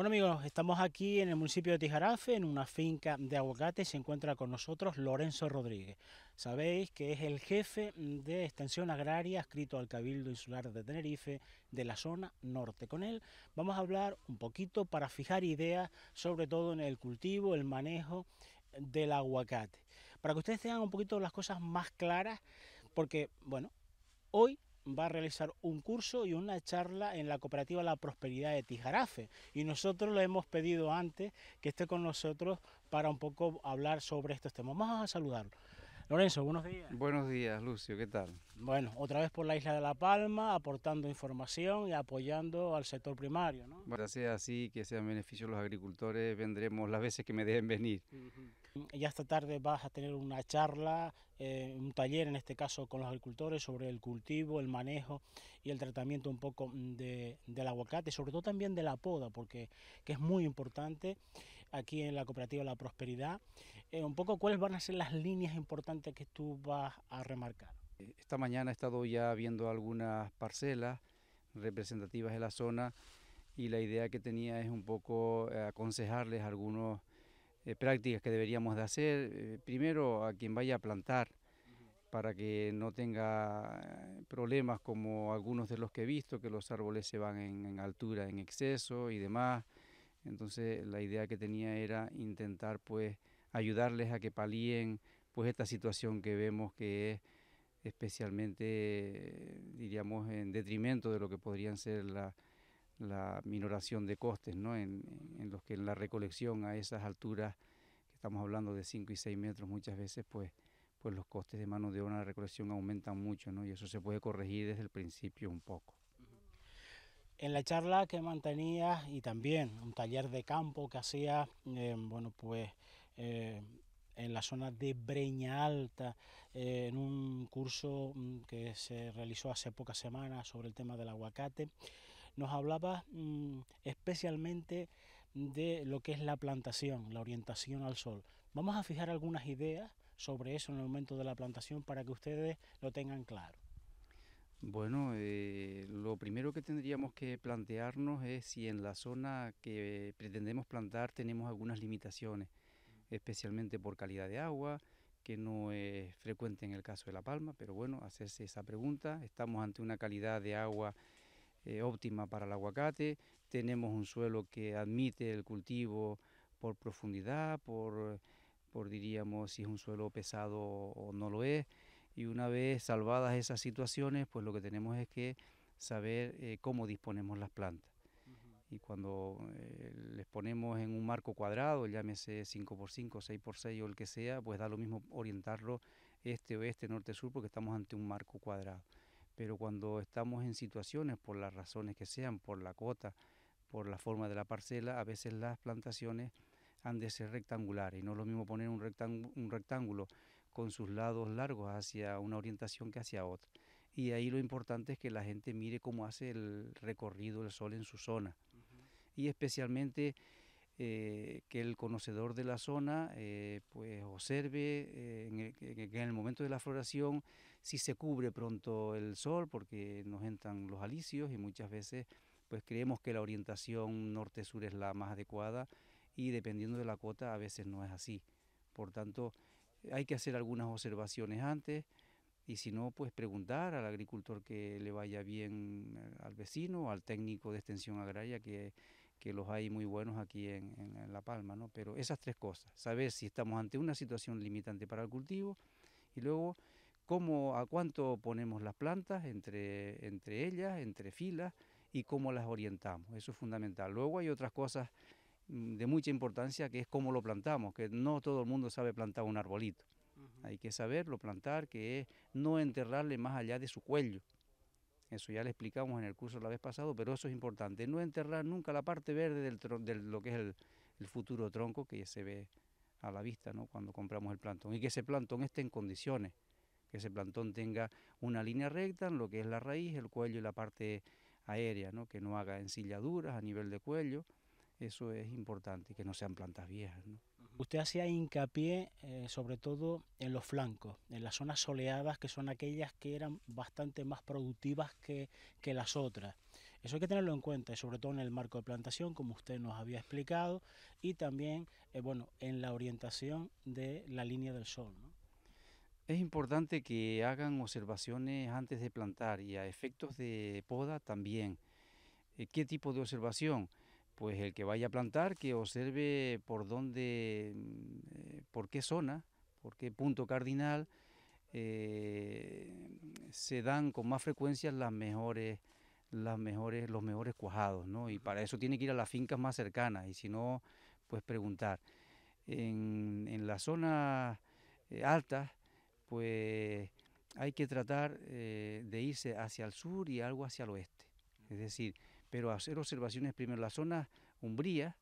Bueno amigos, estamos aquí en el municipio de Tijarafe, en una finca de aguacate. Se encuentra con nosotros Lorenzo Rodríguez. Sabéis que es el jefe de extensión agraria adscrito al Cabildo Insular de Tenerife de la zona norte. Con él vamos a hablar un poquito para fijar ideas, sobre todo en el cultivo, el manejo del aguacate. Para que ustedes tengan un poquito las cosas más claras, porque bueno, hoy va a realizar un curso y una charla en la cooperativa La Prosperidad de Tijarafe, y nosotros le hemos pedido antes que esté con nosotros para un poco hablar sobre estos temas. Vamos a saludarlo. Lorenzo, buenos días. Buenos días, Lucio, ¿qué tal? Bueno, otra vez por la isla de La Palma, aportando información y apoyando al sector primario, ¿no? Bueno, sea así, que sean beneficios los agricultores, vendremos las veces que me dejen venir. Ya esta tarde vas a tener una charla, un taller en este caso con los agricultores sobre el cultivo, el manejo y el tratamiento un poco del aguacate, sobre todo también de la poda, porque que es muy importante aquí en la cooperativa La Prosperidad. Un poco cuáles van a ser las líneas importantes que tú vas a remarcar. Esta mañana he estado ya viendo algunas parcelas representativas de la zona y la idea que tenía es un poco aconsejarles algunas prácticas que deberíamos de hacer. Primero, a quien vaya a plantar, para que no tenga problemas como algunos de los que he visto, que los árboles se van en altura en exceso y demás. Entonces la idea que tenía era intentar pues ayudarles a que palíen pues esta situación que vemos que es especialmente diríamos en detrimento de lo que podrían ser la minoración de costes, ¿no? En los que en la recolección a esas alturas, que estamos hablando de 5 y 6 metros muchas veces, pues los costes de mano de obra en la recolección aumentan mucho, ¿no? Y eso se puede corregir desde el principio un poco. En la charla que mantenías y también un taller de campo que hacías, bueno, pues eh, en la zona de Breña Alta, en un curso que se realizó hace pocas semanas sobre el tema del aguacate, nos hablabas especialmente de lo que es la plantación, la orientación al sol. Vamos a fijar algunas ideas sobre eso en el momento de la plantación para que ustedes lo tengan claro. Bueno, lo primero que tendríamos que plantearnos es si en la zona que pretendemos plantar tenemos algunas limitaciones, especialmente por calidad de agua, que no es frecuente en el caso de La Palma, pero bueno, hacerse esa pregunta. Estamos ante una calidad de agua óptima para el aguacate, tenemos un suelo que admite el cultivo por profundidad, por diríamos si es un suelo pesado o no lo es, y una vez salvadas esas situaciones, pues lo que tenemos es que saber cómo disponemos las plantas. Y cuando les ponemos en un marco cuadrado, llámese 5x5, 6x6 o el que sea, pues da lo mismo orientarlo este, oeste, norte, sur, porque estamos ante un marco cuadrado. Pero cuando estamos en situaciones, por las razones que sean, por la cota, por la forma de la parcela, a veces las plantaciones han de ser rectangulares y no es lo mismo poner un rectángulo con sus lados largos hacia una orientación que hacia otra. Y ahí lo importante es que la gente mire cómo hace el recorrido del sol en su zona y especialmente que el conocedor de la zona pues observe que en el momento de la floración si se cubre pronto el sol porque nos entran los alisios y muchas veces pues creemos que la orientación norte-sur es la más adecuada y dependiendo de la cota a veces no es así. Por tanto, hay que hacer algunas observaciones antes y si no, pues preguntar al agricultor que le vaya bien al vecino, al técnico de extensión agraria, que los hay muy buenos aquí en La Palma, ¿no? Pero esas tres cosas, saber si estamos ante una situación limitante para el cultivo y luego cómo, a cuánto ponemos las plantas entre ellas, entre filas y cómo las orientamos, eso es fundamental. Luego hay otras cosas de mucha importancia que es cómo lo plantamos, que no todo el mundo sabe plantar un arbolito. Hay que saberlo plantar, que es no enterrarle más allá de su cuello. Eso ya le explicamos en el curso la vez pasado, pero eso es importante. No enterrar nunca la parte verde de lo que es el futuro tronco que ya se ve a la vista, ¿no? Cuando compramos el plantón. Y que ese plantón esté en condiciones, que ese plantón tenga una línea recta en lo que es la raíz, el cuello y la parte aérea, ¿no? Que no haga ensilladuras a nivel de cuello. Eso es importante, que no sean plantas viejas, ¿no? Usted hacía hincapié sobre todo en los flancos, en las zonas soleadas, que son aquellas que eran bastante más productivas que las otras. Eso hay que tenerlo en cuenta, y sobre todo en el marco de plantación, como usted nos había explicado, y también, bueno, en la orientación de la línea del sol, ¿no? Es importante que hagan observaciones antes de plantar y a efectos de poda también. ¿Qué tipo de observación? Pues el que vaya a plantar, que observe por dónde, por qué zona, por qué punto cardinal eh, se dan con más frecuencia los mejores cuajados, ¿no? Y para eso tiene que ir a las fincas más cercanas y si no, pues preguntar. En las zonas altas, pues hay que tratar de irse hacia el sur y algo hacia el oeste. Es decir, pero hacer observaciones primero en las zonas umbrías,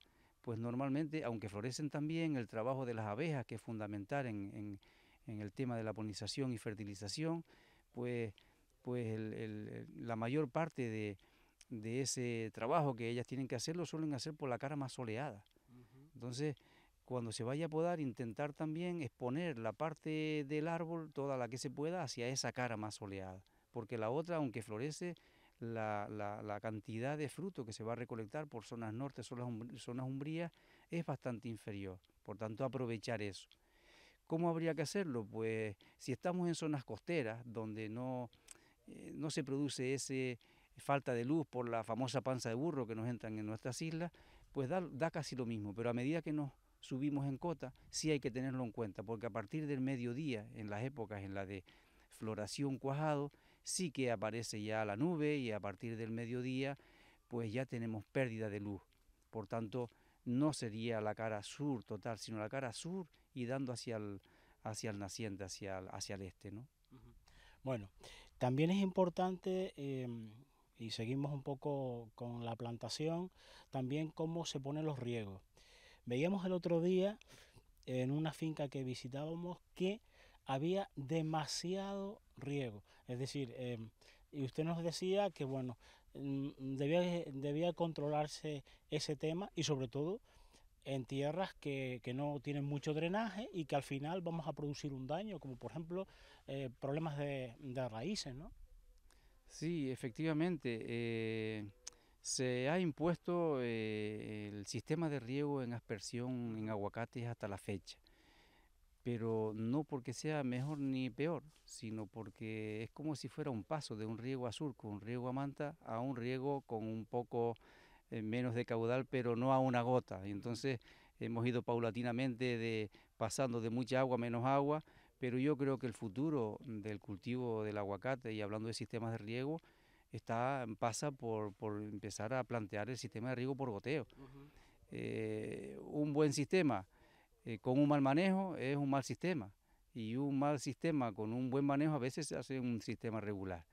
pues normalmente, aunque florecen también, el trabajo de las abejas, que es fundamental en el tema de la polinización y fertilización, pues, la mayor parte de ese trabajo que ellas tienen que hacer lo suelen hacer por la cara más soleada. Entonces, cuando se vaya a podar, intentar también exponer la parte del árbol, toda la que se pueda, hacia esa cara más soleada. Porque la otra, aunque florece, la cantidad de fruto que se va a recolectar por zonas norte, zonas umbrías, es bastante inferior. Por tanto, aprovechar eso. ¿Cómo habría que hacerlo? Pues si estamos en zonas costeras, donde no se produce ese falta de luz por la famosa panza de burro que nos entran en nuestras islas, pues da casi lo mismo, pero a medida que nos subimos en cota, sí hay que tenerlo en cuenta, porque a partir del mediodía, en las épocas en las de floración cuajado, sí que aparece ya la nube y a partir del mediodía, pues ya tenemos pérdida de luz. Por tanto, no sería la cara sur total, sino la cara sur y dando hacia el naciente, hacia el este, ¿no? Bueno, también es importante, y seguimos un poco con la plantación, también cómo se ponen los riegos. Veíamos el otro día en una finca que visitábamos que había demasiado riego. Es decir, y usted nos decía que, bueno, debía controlarse ese tema y sobre todo en tierras que no tienen mucho drenaje y que al final vamos a producir un daño, como por ejemplo problemas de raíces, ¿no? Sí, efectivamente. Se ha impuesto el sistema de riego en aspersión en aguacates hasta la fecha, pero no porque sea mejor ni peor, sino porque es como si fuera un paso de un riego a surco, un riego a manta, a un riego con un poco menos de caudal, pero no a una gota. Y entonces hemos ido paulatinamente pasando de mucha agua a menos agua, pero yo creo que el futuro del cultivo del aguacate, y hablando de sistemas de riego, pasa por empezar a plantear el sistema de riego por goteo. Un buen sistema con un mal manejo es un mal sistema, y un mal sistema con un buen manejo a veces se hace un sistema regular.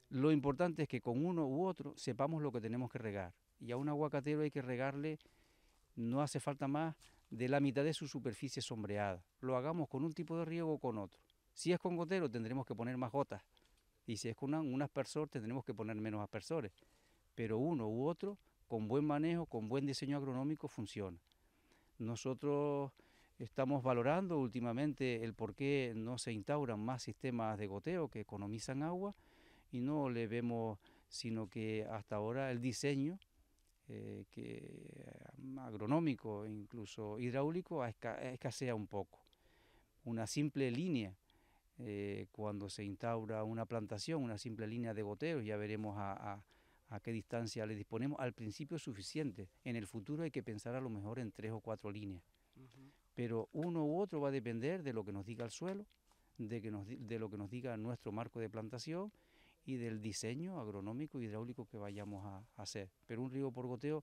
Lo importante es que con uno u otro sepamos lo que tenemos que regar. Y a un aguacatero hay que regarle, no hace falta más de la mitad de su superficie sombreada. Lo hagamos con un tipo de riego o con otro. Si es con gotero tendremos que poner más gotas. Y si es con un aspersor tendremos que poner menos aspersores. Pero uno u otro, con buen manejo, con buen diseño agronómico, funciona. Nosotros estamos valorando últimamente el por qué no se instauran más sistemas de goteo que economizan agua y no le vemos sino que hasta ahora el diseño agronómico e incluso hidráulico escasea un poco. Una simple línea, cuando se instaura una plantación, una simple línea de goteo, ya veremos a qué distancia le disponemos. Al principio es suficiente, en el futuro hay que pensar a lo mejor en 3 o 4 líneas. Pero uno u otro va a depender de lo que nos diga el suelo, de lo que nos diga nuestro marco de plantación y del diseño agronómico y hidráulico que vayamos a hacer. Pero un riego por goteo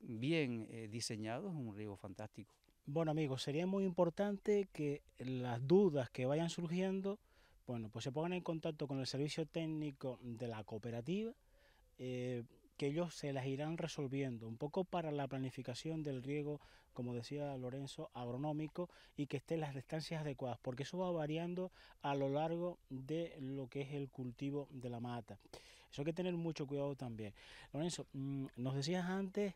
bien diseñado es un riego fantástico. Bueno, amigos, sería muy importante que las dudas que vayan surgiendo, bueno, pues se pongan en contacto con el servicio técnico de la cooperativa, eh, que ellos se las irán resolviendo, un poco para la planificación del riego, como decía Lorenzo, agronómico y que estén las distancias adecuadas, porque eso va variando a lo largo de lo que es el cultivo de la mata. Eso hay que tener mucho cuidado también. Lorenzo, nos decías antes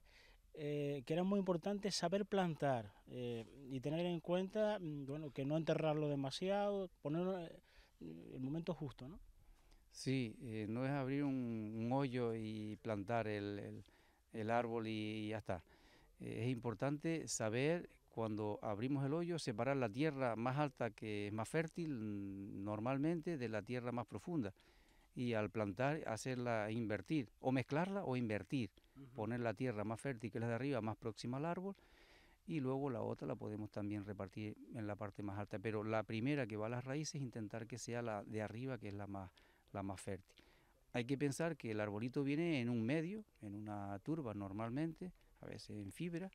que era muy importante saber plantar y tener en cuenta, bueno, que no enterrarlo demasiado, ponerlo el momento justo, ¿no? Sí, no es abrir un hoyo y plantar el árbol y ya está. Es importante saber cuando abrimos el hoyo, separar la tierra más alta que es más fértil normalmente de la tierra más profunda. Y al plantar, hacerla invertir, o mezclarla o invertir. Poner la tierra más fértil que la de arriba, más próxima al árbol, y luego la otra la podemos también repartir en la parte más alta. Pero la primera que va a las raíces, intentar que sea la de arriba, que es la más fértil. Hay que pensar que el arbolito viene en un medio, en una turba normalmente, a veces en fibra,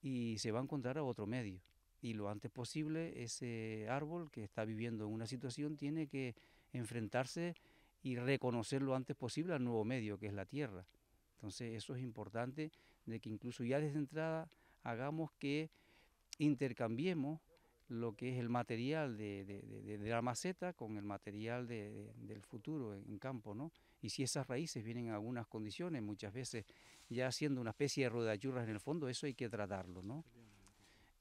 y se va a encontrar a otro medio. Y lo antes posible, ese árbol que está viviendo en una situación tiene que enfrentarse y reconocer lo antes posible al nuevo medio, que es la tierra. Entonces eso es importante, de que incluso ya desde entrada hagamos que intercambiemos lo que es el material de la maceta con el material del futuro en campo, ¿no? Y si esas raíces vienen en algunas condiciones, muchas veces ya siendo una especie de rodachurras en el fondo, eso hay que tratarlo, ¿no?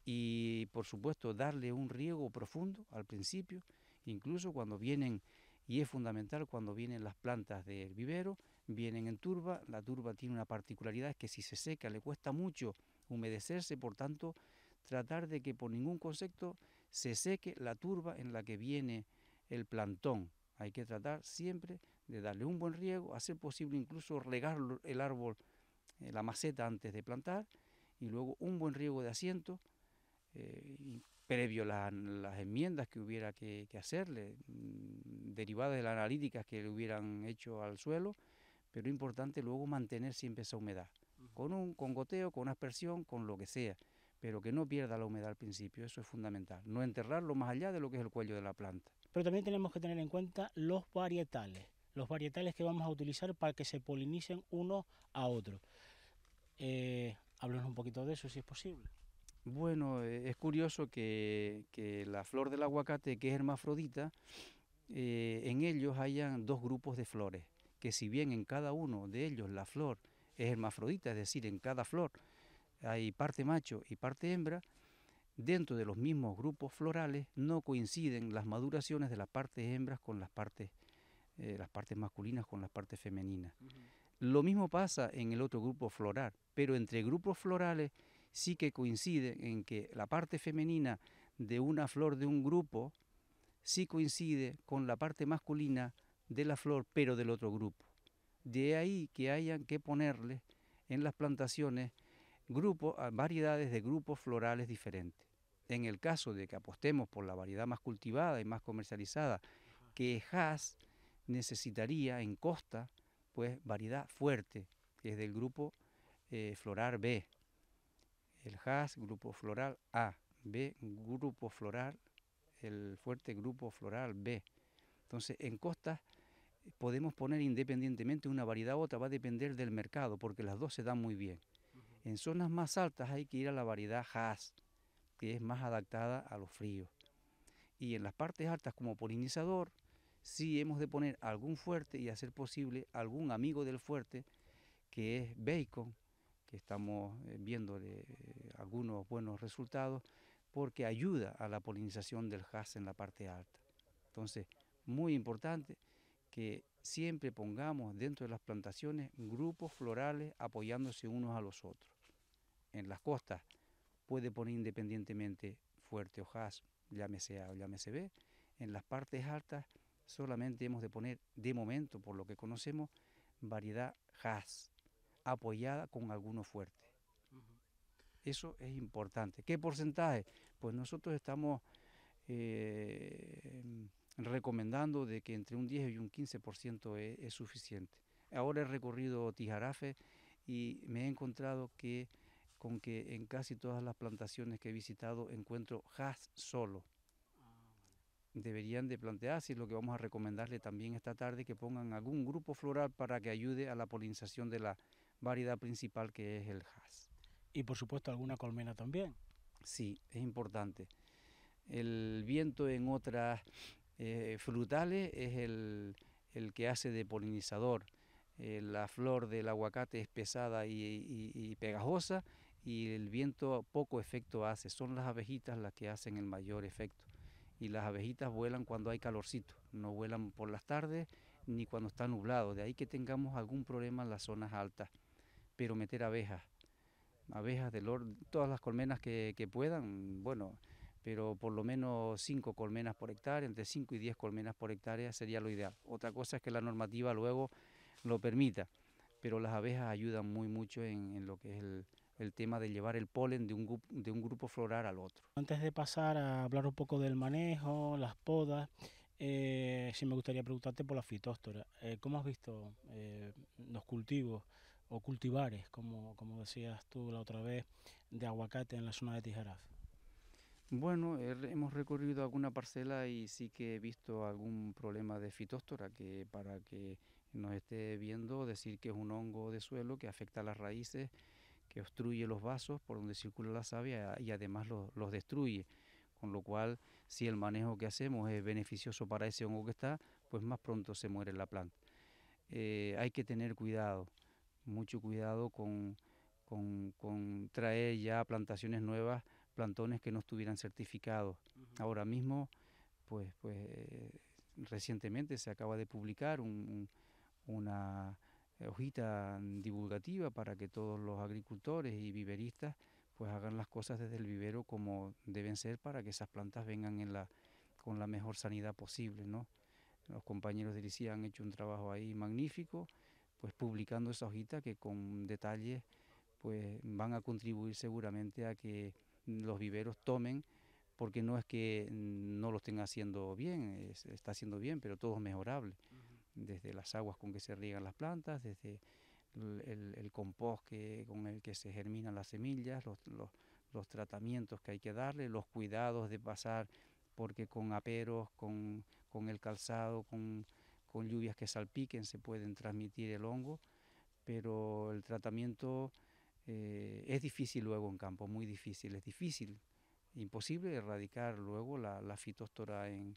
Y por supuesto darle un riego profundo al principio, incluso cuando vienen, y es fundamental cuando vienen las plantas del vivero, vienen en turba, la turba tiene una particularidad, es que si se seca le cuesta mucho humedecerse, por tanto tratar de que por ningún concepto se seque la turba en la que viene el plantón. Hay que tratar siempre de darle un buen riego, hacer posible incluso regar el árbol, la maceta antes de plantar, y luego un buen riego de asiento, y previo las enmiendas que hubiera que hacerle, derivadas de las analíticas que le hubieran hecho al suelo, pero es importante luego mantener siempre esa humedad, con goteo, con aspersión, con lo que sea, pero que no pierda la humedad al principio, eso es fundamental, no enterrarlo más allá de lo que es el cuello de la planta. Pero también tenemos que tener en cuenta los varietales que vamos a utilizar para que se polinicen uno a otro. Háblanos un poquito de eso, si es posible. Bueno, es curioso que la flor del aguacate, que es hermafrodita, en ellos hayan dos grupos de flores, que si bien en cada uno de ellos la flor es hermafrodita, es decir, en cada flor hay parte macho y parte hembra, dentro de los mismos grupos florales no coinciden las maduraciones de las partes hembras con las partes masculinas con las partes femeninas. Lo mismo pasa en el otro grupo floral, pero entre grupos florales sí que coincide en que la parte femenina de una flor de un grupo sí coincide con la parte masculina de la flor, pero del otro grupo. De ahí que hayan que ponerle en las plantaciones variedades de grupos florales diferentes. En el caso de que apostemos por la variedad más cultivada y más comercializada, que es Hass, necesitaría en costa pues variedad fuerte, que es del grupo floral B. El Hass, grupo floral A, B, grupo floral, el fuerte grupo floral B. Entonces, en costas podemos poner independientemente una variedad u otra, va a depender del mercado, porque las dos se dan muy bien. En zonas más altas hay que ir a la variedad Hass, que es más adaptada a los fríos. Y en las partes altas, como polinizador, sí hemos de poner algún fuerte y hacer posible algún amigo del fuerte, que es bacon, que estamos viendo algunos buenos resultados, porque ayuda a la polinización del Hass en la parte alta. Entonces, muy importante que siempre pongamos dentro de las plantaciones grupos florales apoyándose unos a los otros. En las costas puede poner independientemente fuerte o Hass, llámese A o llámese B. En las partes altas solamente hemos de poner, de momento, por lo que conocemos, variedad Hass, apoyada con alguno fuerte. Eso es importante. ¿Qué porcentaje? Pues nosotros estamos recomendando de que entre un 10 y un 15% es suficiente. Ahora he recorrido Tijarafe y me he encontrado con que en casi todas las plantaciones que he visitado encuentro Hass solo. Deberían de plantearse, y lo que vamos a recomendarle también esta tarde, que pongan algún grupo floral para que ayude a la polinización de la variedad principal, que es el Hass. Y por supuesto alguna colmena también. Sí, es importante. El viento en otras frutales es el que hace de polinizador. La flor del aguacate es pesada y pegajosa, y el viento poco efecto hace. Son las abejitas las que hacen el mayor efecto. Y las abejitas vuelan cuando hay calorcito, no vuelan por las tardes ni cuando está nublado. De ahí que tengamos algún problema en las zonas altas. Pero meter abejas todas las colmenas que puedan, bueno, pero por lo menos 5 colmenas por hectárea, entre 5 y 10 colmenas por hectárea sería lo ideal. Otra cosa es que la normativa luego lo permita, pero las abejas ayudan muy mucho en lo que es el tema de llevar el polen de un grupo floral al otro. Antes de pasar a hablar un poco del manejo, las podas, sí me gustaría preguntarte por la fitóstora. ¿Cómo has visto los cultivos o cultivares, como decías tú la otra vez, de aguacate en la zona de Tijarafe? Bueno, hemos recorrido alguna parcela y sí que he visto algún problema de fitóstora, que para que nos esté viendo, decir que es un hongo de suelo que afecta a las raíces, que obstruye los vasos por donde circula la savia y además los destruye. Con lo cual, si el manejo que hacemos es beneficioso para ese hongo que está, pues más pronto se muere la planta. Hay que tener cuidado, mucho cuidado con traer ya plantaciones nuevas, plantones que no estuvieran certificados. Ahora mismo, recientemente se acaba de publicar una hojita divulgativa para que todos los agricultores y viveristas pues hagan las cosas desde el vivero como deben ser para que esas plantas vengan con la mejor sanidad posible, ¿no? Los compañeros de LICIA han hecho un trabajo ahí magnífico, pues publicando esa hojita que con detalles pues van a contribuir seguramente a que los viveros tomen, porque no es que no lo estén haciendo bien, está haciendo bien, pero todo es mejorable, desde las aguas con que se riegan las plantas, desde el compost con el que se germinan las semillas, los tratamientos que hay que darle, los cuidados de pasar, porque con aperos, con el calzado, con lluvias que salpiquen se pueden transmitir el hongo, pero el tratamiento es difícil luego en campo, muy difícil, es difícil, imposible erradicar luego la fitóstora en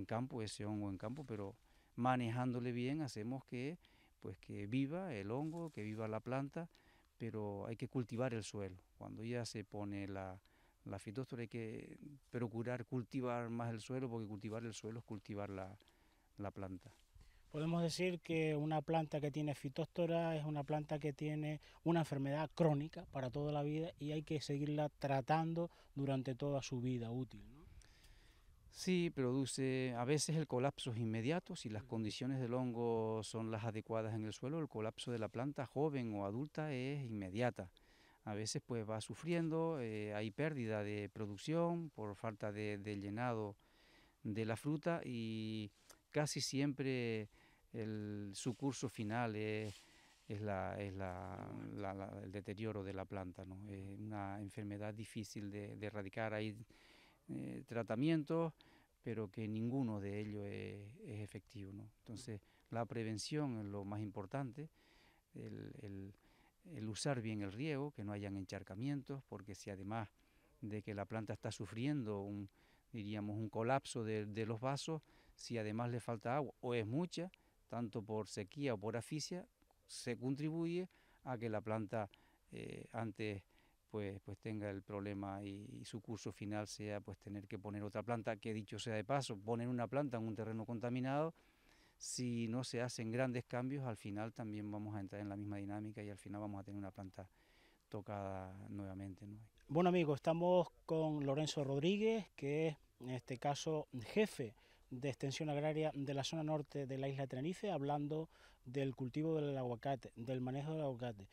campo, ese hongo en campo, pero manejándole bien hacemos que viva el hongo, que viva la planta, pero hay que cultivar el suelo. Cuando ya se pone la fitóstora hay que procurar cultivar más el suelo, porque cultivar el suelo es cultivar la planta. Podemos decir que una planta que tiene fitóstora es una planta que tiene una enfermedad crónica para toda la vida y hay que seguirla tratando durante toda su vida útil, ¿no? Sí, produce a veces el colapso es inmediato, si las condiciones del hongo son las adecuadas en el suelo, el colapso de la planta joven o adulta es inmediata. A veces pues va sufriendo, hay pérdida de producción por falta de llenado de la fruta y casi siempre su curso final es el deterioro de la planta, ¿no? Es una enfermedad difícil de erradicar. Hay tratamientos, pero que ninguno de ellos es efectivo, ¿no? Entonces, la prevención es lo más importante, el, el- el usar bien el riego, que no hayan encharcamientos, porque si además de que la planta está sufriendo diríamos, un colapso de los vasos, si además le falta agua o es mucha, tanto por sequía o por asfixia, se contribuye a que la planta antes pues tenga el problema y su curso final sea pues tener que poner otra planta, que dicho sea de paso, poner una planta en un terreno contaminado, si no se hacen grandes cambios, al final también vamos a entrar en la misma dinámica y al final vamos a tener una planta tocada nuevamente, ¿no? Bueno amigos, estamos con Lorenzo Rodríguez, que es en este caso jefe de extensión agraria de la zona norte de la isla de Tenerife, hablando del cultivo del aguacate, del manejo del aguacate.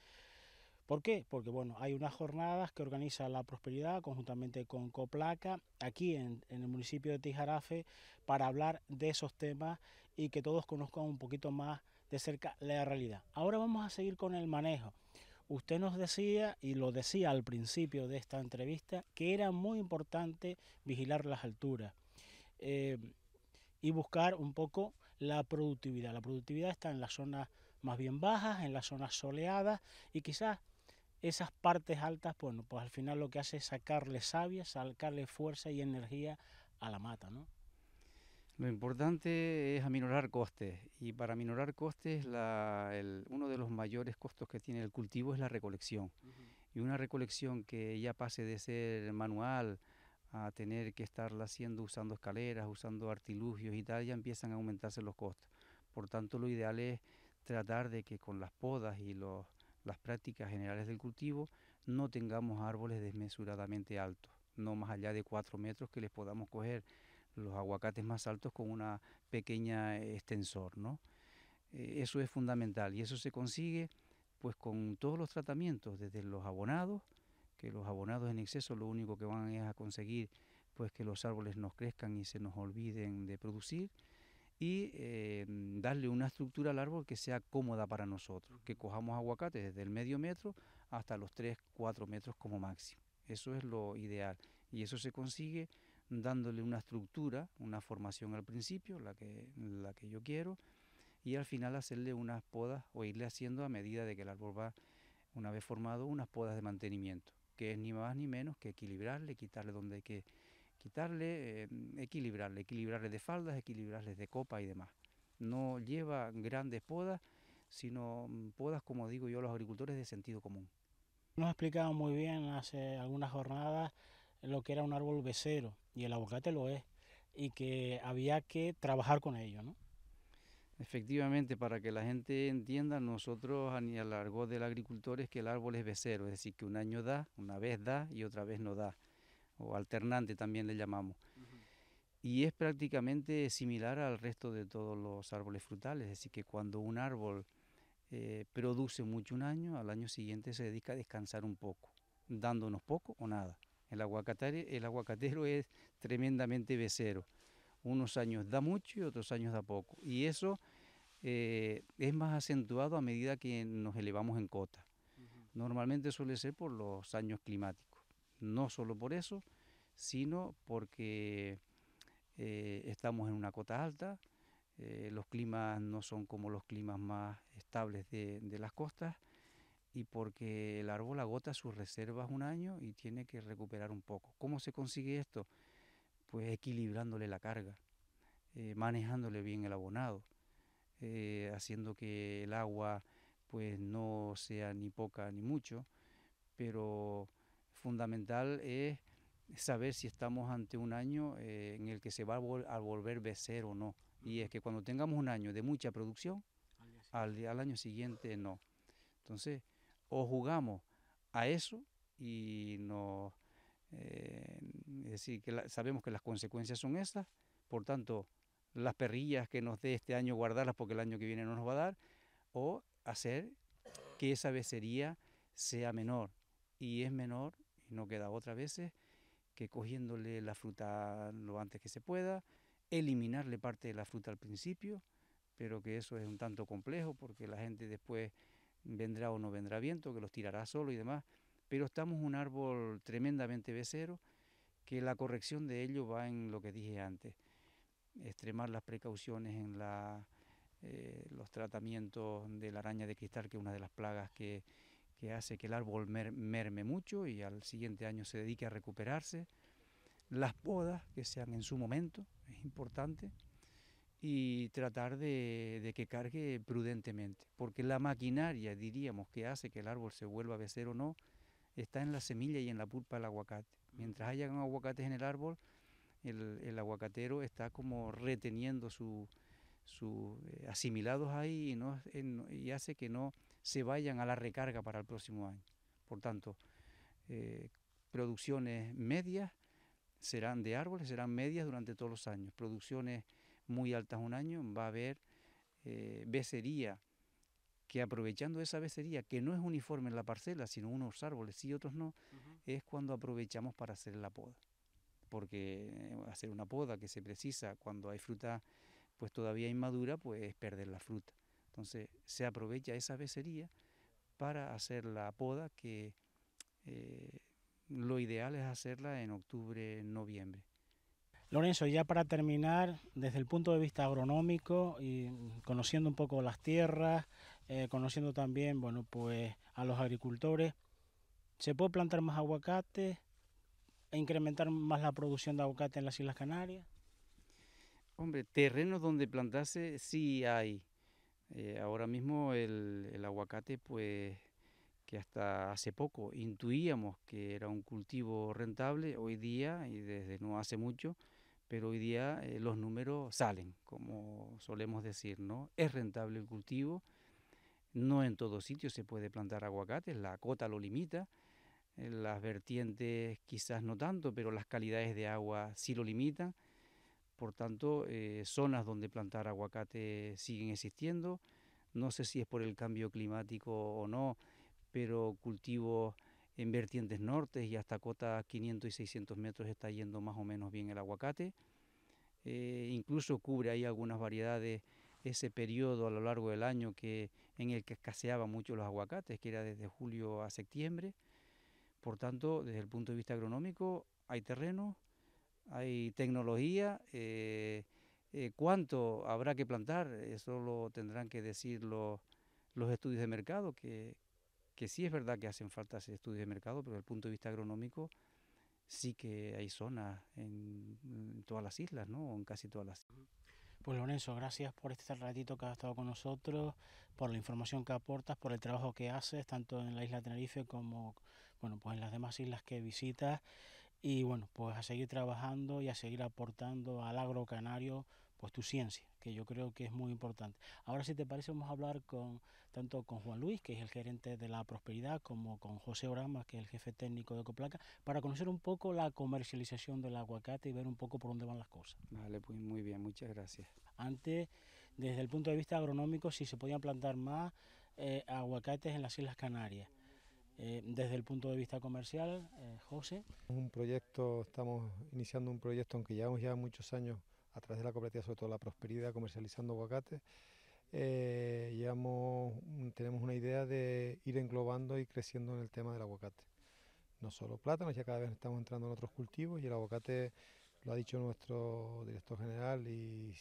¿Por qué? Porque bueno, hay unas jornadas que organiza La Prosperidad conjuntamente con Coplaca aquí en el municipio de Tijarafe para hablar de esos temas y que todos conozcan un poquito más de cerca la realidad. Ahora vamos a seguir con el manejo. Usted nos decía, y lo decía al principio de esta entrevista, que era muy importante vigilar las alturas eh, y buscar un poco la productividad. La productividad está en las zonas más bien bajas, en las zonas soleadas y quizás esas partes altas, bueno, pues al final lo que hace es sacarle savia, sacarle fuerza y energía a la mata, ¿no? Lo importante es aminorar costes y para aminorar costes uno de los mayores costos que tiene el cultivo es la recolección. Y una recolección que ya pase de ser manual a tener que estarla haciendo usando escaleras, usando artilugios y tal, ya empiezan a aumentarse los costos. Por tanto, lo ideal es tratar de que con las podas y las prácticas generales del cultivo no tengamos árboles desmesuradamente altos, no más allá de 4 metros, que les podamos coger los aguacates más altos con una pequeña extensor, ¿no? Eso es fundamental y eso se consigue pues con todos los tratamientos, desde los abonados, que los abonados en exceso lo único que van es a conseguir pues que los árboles nos crezcan y se nos olviden de producir, y darle una estructura al árbol que sea cómoda para nosotros, que cojamos aguacate desde el medio metro hasta los 3 4 metros como máximo. Eso es lo ideal y eso se consigue dándole una estructura, una formación al principio, la que yo quiero, y al final hacerle unas podas o irle haciendo a medida de que el árbol va, una vez formado, unas podas de mantenimiento, que es ni más ni menos que equilibrarle, quitarle donde hay que quitarle, equilibrarle de faldas, equilibrarles de copa y demás. No lleva grandes podas, sino podas, como digo yo, los agricultores de sentido común. Nos explicaba muy bien hace algunas jornadas lo que era un árbol becero, y el aguacate lo es, y que había que trabajar con ello, ¿no? Efectivamente, para que la gente entienda, nosotros al argot del agricultor es que el árbol es becero, es decir, que un año da, una vez da y otra vez no da, o alternante también le llamamos. Y es prácticamente similar al resto de todos los árboles frutales, es decir, que cuando un árbol produce mucho un año, al año siguiente se dedica a descansar un poco, dándonos poco o nada. El aguacatero es tremendamente becero. Unos años da mucho y otros años da poco. Y eso es más acentuado a medida que nos elevamos en cota. Normalmente suele ser por los años climáticos. No solo por eso, sino porque estamos en una cota alta, los climas no son como los climas más estables de las costas, y porque el árbol agota sus reservas un año y tiene que recuperar un poco. ¿Cómo se consigue esto? Pues equilibrándole la carga, manejándole bien el abonado, haciendo que el agua pues no sea ni poca ni mucho, pero fundamental es saber si estamos ante un año en el que se va a volver becero o no. Y es que cuando tengamos un año de mucha producción, al año siguiente no. Entonces, o jugamos a eso y nos, es decir, que sabemos que las consecuencias son esas, por tanto, las perrillas que nos dé este año guardarlas porque el año que viene no nos va a dar, o hacer que esa becería sea menor, y es menor, y no queda otra veces que cogiéndole la fruta lo antes que se pueda, eliminarle parte de la fruta al principio, pero que eso es un tanto complejo porque la gente después vendrá o no vendrá viento, que los tirará solo y demás, pero estamos un árbol tremendamente becero, que la corrección de ello va en lo que dije antes, extremar las precauciones en los tratamientos de la araña de cristal, que es una de las plagas que hace que el árbol merme mucho y al siguiente año se dedique a recuperarse. Las podas que sean en su momento, es importante, y tratar de que cargue prudentemente, porque la maquinaria, diríamos, que hace que el árbol se vuelva becero o no, está en la semilla y en la pulpa del aguacate. Mientras hayan aguacates en el árbol, el aguacatero está como reteniendo asimilados ahí, y hace que no se vayan a la recarga para el próximo año. Por tanto, eh, producciones medias serán de árboles, serán medias durante todos los años. Producciones muy altas un año, va a haber becería, que aprovechando esa becería, que no es uniforme en la parcela, sino unos árboles sí y otros no, es cuando aprovechamos para hacer la poda. Porque hacer una poda que se precisa cuando hay fruta pues todavía inmadura, pues es perder la fruta. Entonces se aprovecha esa becería para hacer la poda, que eh, lo ideal es hacerla en octubre, noviembre. Lorenzo, ya para terminar, desde el punto de vista agronómico y conociendo un poco las tierras, conociendo también, bueno, pues a los agricultores, ¿se puede plantar más aguacate e incrementar más la producción de aguacate en las Islas Canarias? Hombre, terrenos donde plantarse sí hay. Ahora mismo el aguacate, pues que hasta hace poco intuíamos que era un cultivo rentable, hoy día y desde no hace mucho, pero hoy día los números salen, como solemos decir, ¿no? Es rentable el cultivo, no en todo sitio se puede plantar aguacates, la cota lo limita, las vertientes quizás no tanto, pero las calidades de agua sí lo limitan. Por tanto, zonas donde plantar aguacate siguen existiendo. No sé si es por el cambio climático o no, pero cultivos en vertientes nortes y hasta cotas 500 y 600 metros está yendo más o menos bien el aguacate. Incluso cubre ahí algunas variedades ese periodo a lo largo del año en el que escaseaban mucho los aguacates, que era desde julio a septiembre. Por tanto, desde el punto de vista agronómico, hay terreno, hay tecnología. ¿Cuánto habrá que plantar? Eso lo tendrán que decir los estudios de mercado, que sí es verdad que hacen falta hacer estudios de mercado, pero desde el punto de vista agronómico sí que hay zonas en todas las islas, ¿no? O en casi todas las islas. Pues Lorenzo, gracias por este ratito que has estado con nosotros, por la información que aportas, por el trabajo que haces, tanto en la isla de Tenerife como bueno, pues en las demás islas que visitas. Y bueno, pues a seguir trabajando y a seguir aportando al agro canario pues tu ciencia, que yo creo que es muy importante. Ahora, si te parece, vamos a hablar tanto con Juan Luis, que es el gerente de la Prosperidad, como con José Orama, que es el jefe técnico de Coplaca, para conocer un poco la comercialización del aguacate y ver un poco por dónde van las cosas. Vale, pues muy bien, muchas gracias. Antes, desde el punto de vista agronómico, si se podían plantar más aguacates en las Islas Canarias. Desde el punto de vista comercial, José. Estamos iniciando un proyecto, aunque llevamos ya muchos años a través de la cooperativa, sobre todo la Prosperidad, comercializando aguacates. Tenemos una idea de ir englobando y creciendo en el tema del aguacate. No solo plátanos, ya cada vez estamos entrando en otros cultivos y el aguacate, lo ha dicho nuestro director general y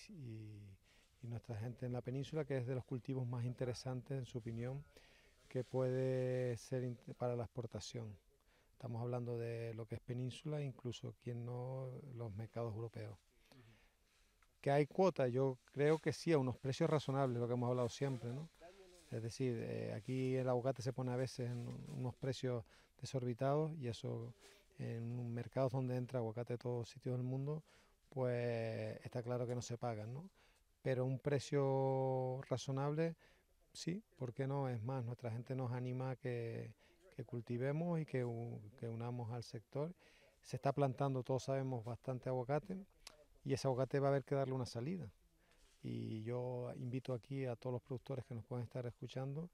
nuestra gente en la península, que es de los cultivos más interesantes, en su opinión, que puede ser para la exportación. Estamos hablando de lo que es península, incluso quien no, los mercados europeos. ¿Que hay cuotas? Yo creo que sí, a unos precios razonables, lo que hemos hablado siempre, ¿no? Es decir, aquí el aguacate se pone a veces en unos precios desorbitados y eso en mercados donde entra aguacate de todos sitios del mundo, pues está claro que no se pagan, ¿no? Pero un precio razonable, sí, ¿por qué no? Es más, nuestra gente nos anima a que cultivemos y que unamos al sector. Se está plantando, todos sabemos, bastante aguacate y ese aguacate va a haber que darle una salida. Y yo invito aquí a todos los productores que nos pueden estar escuchando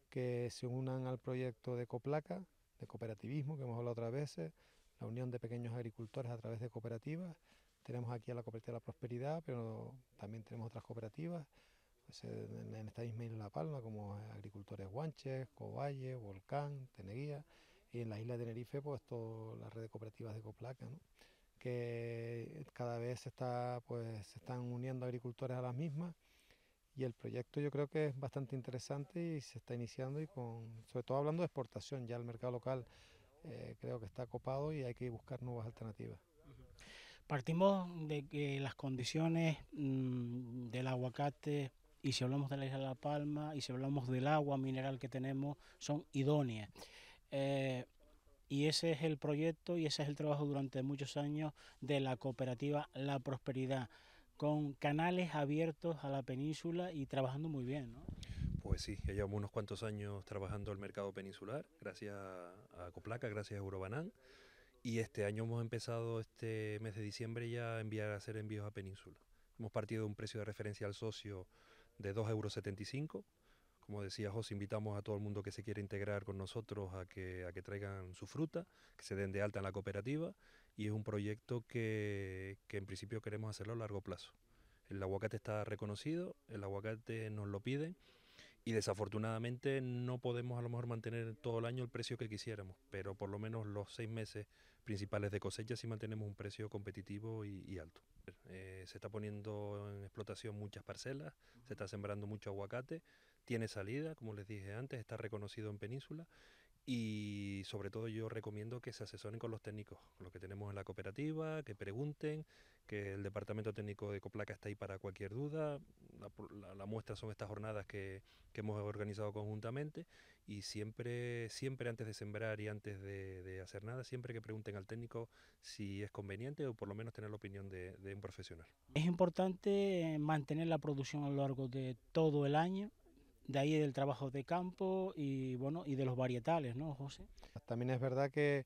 que se unan al proyecto de Coplaca, de cooperativismo, que hemos hablado otras veces, la unión de pequeños agricultores a través de cooperativas. Tenemos aquí a la Cooperativa de la Prosperidad, pero también tenemos otras cooperativas pues, en esta misma isla de La Palma, como Agricultores Guanches, Covalle, Volcán, Teneguía, y en la isla de Tenerife, pues toda la red de cooperativas de Coplaca, ¿no? Que cada vez se están uniendo agricultores a las mismas y el proyecto yo creo que es bastante interesante y se está iniciando y sobre todo hablando de exportación, ya el mercado local creo que está copado y hay que buscar nuevas alternativas. Partimos de que las condiciones del aguacate, y si hablamos de la isla de La Palma, y si hablamos del agua mineral que tenemos, son idóneas. Y ese es el proyecto y ese es el trabajo durante muchos años de la cooperativa La Prosperidad, con canales abiertos a la península y trabajando muy bien, ¿no? Pues sí, ya llevamos unos cuantos años trabajando el mercado peninsular, gracias a Coplaca, gracias a Eurobanán. Y este año hemos empezado, este mes de diciembre, ya a hacer envíos a península. Hemos partido de un precio de referencia al socio de 2,75 €. Como decía José, invitamos a todo el mundo que se quiera integrar con nosotros a que traigan su fruta, que se den de alta en la cooperativa. Y es un proyecto que en principio queremos hacerlo a largo plazo. El aguacate está reconocido, el aguacate nos lo piden. Y desafortunadamente no podemos a lo mejor mantener todo el año el precio que quisiéramos, pero por lo menos los 6 meses principales de cosecha sí mantenemos un precio competitivo y alto. Se está poniendo en explotación muchas parcelas, se está sembrando mucho aguacate, tiene salida, como les dije antes, está reconocido en península y sobre todo yo recomiendo que se asesoren con los técnicos, con los que tenemos en la cooperativa, que pregunten, que el departamento técnico de Coplaca está ahí para cualquier duda. La muestra son estas jornadas que hemos organizado conjuntamente, y siempre antes de sembrar y antes de hacer nada, siempre que pregunten al técnico si es conveniente, o por lo menos tener la opinión de un profesional. Es importante mantener la producción a lo largo de todo el año, de ahí del trabajo de campo y bueno, y de los varietales, ¿no, José? También es verdad que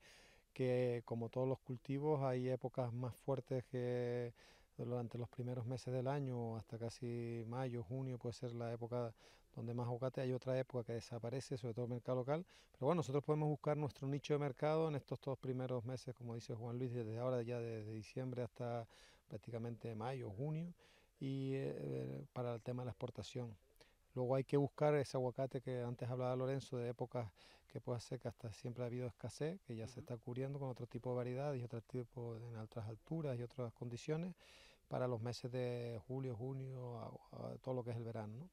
como todos los cultivos hay épocas más fuertes que durante los primeros meses del año, hasta casi mayo, junio puede ser la época donde más aguacate. Hay otra época que desaparece, sobre todo el mercado local, pero bueno, nosotros podemos buscar nuestro nicho de mercado en estos dos primeros meses, como dice Juan Luis, desde ahora ya desde diciembre hasta prácticamente mayo, junio, y para el tema de la exportación. Luego hay que buscar ese aguacate que antes hablaba Lorenzo, de épocas que puede ser que hasta siempre ha habido escasez, que ya se está cubriendo con otro tipo de variedades y otro tipo en otras alturas y otras condiciones para los meses de julio, junio, a todo lo que es el verano, ¿no?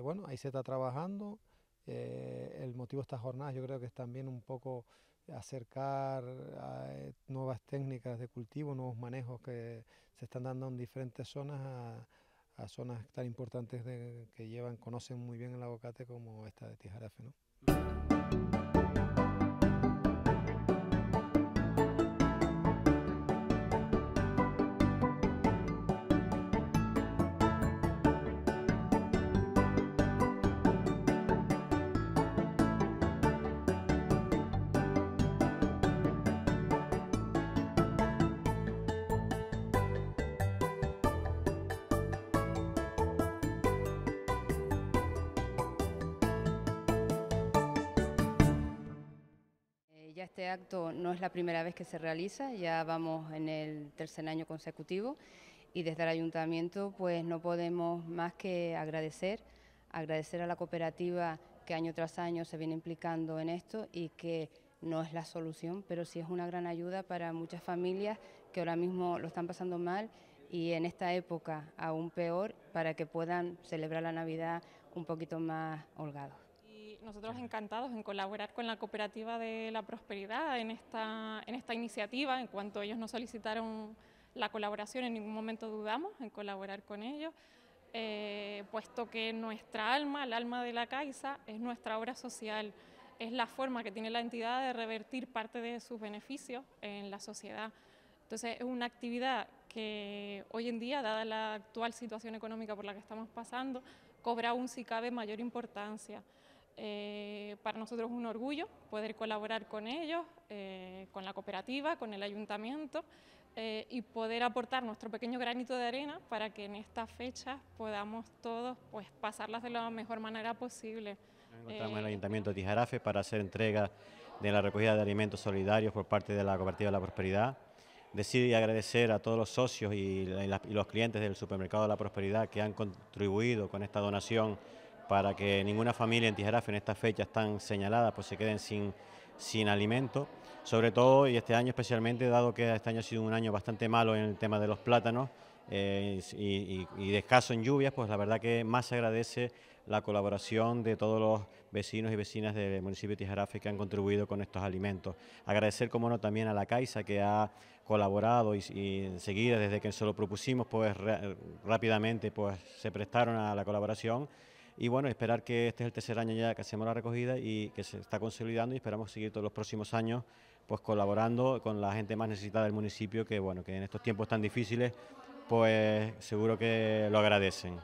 Bueno, ahí se está trabajando. El motivo de estas jornadas yo creo que es también un poco acercar a nuevas técnicas de cultivo, nuevos manejos que se están dando en diferentes zonas a zonas tan importantes que conocen muy bien el aguacate como esta de Tijarafe, ¿no? Ya este acto no es la primera vez que se realiza, ya vamos en el tercer año consecutivo, y desde el ayuntamiento pues no podemos más que agradecer a la cooperativa que año tras año se viene implicando en esto, y que no es la solución, pero sí es una gran ayuda para muchas familias que ahora mismo lo están pasando mal, y en esta época aún peor, para que puedan celebrar la Navidad un poquito más holgados. Nosotros encantados en colaborar con la Cooperativa de la Prosperidad en esta iniciativa. En cuanto ellos nos solicitaron la colaboración, en ningún momento dudamos en colaborar con ellos, puesto que nuestra alma, el alma de la Caixa, es nuestra obra social, es la forma que tiene la entidad de revertir parte de sus beneficios en la sociedad. Entonces es una actividad que hoy en día, dada la actual situación económica por la que estamos pasando, cobra aún si cabe mayor importancia. Para nosotros es un orgullo poder colaborar con ellos, con la cooperativa, con el ayuntamiento, y poder aportar nuestro pequeño granito de arena para que en estas fechas podamos todos pues pasarlas de la mejor manera posible. Nos encontramos en el Ayuntamiento de Tijarafe para hacer entrega de la recogida de alimentos solidarios por parte de la Cooperativa de la Prosperidad. Decir y agradecer a todos los socios y los clientes del Supermercado de la Prosperidad que han contribuido con esta donación para que ninguna familia en Tijarafe en estas fechas tan señaladas pues se queden sin alimento. Sobre todo, y este año especialmente, dado que este año ha sido un año bastante malo en el tema de los plátanos y de escaso en lluvias, pues la verdad que más se agradece la colaboración de todos los vecinos y vecinas del municipio de Tijarafe que han contribuido con estos alimentos. Agradecer, como no, también a la Caixa, que ha colaborado y enseguida, desde que se lo propusimos, pues rápidamente pues se prestaron a la colaboración. Y bueno, esperar que este es el tercer año ya que hacemos la recogida y que se está consolidando, y esperamos seguir todos los próximos años pues colaborando con la gente más necesitada del municipio, que bueno, que en estos tiempos tan difíciles pues seguro que lo agradecen.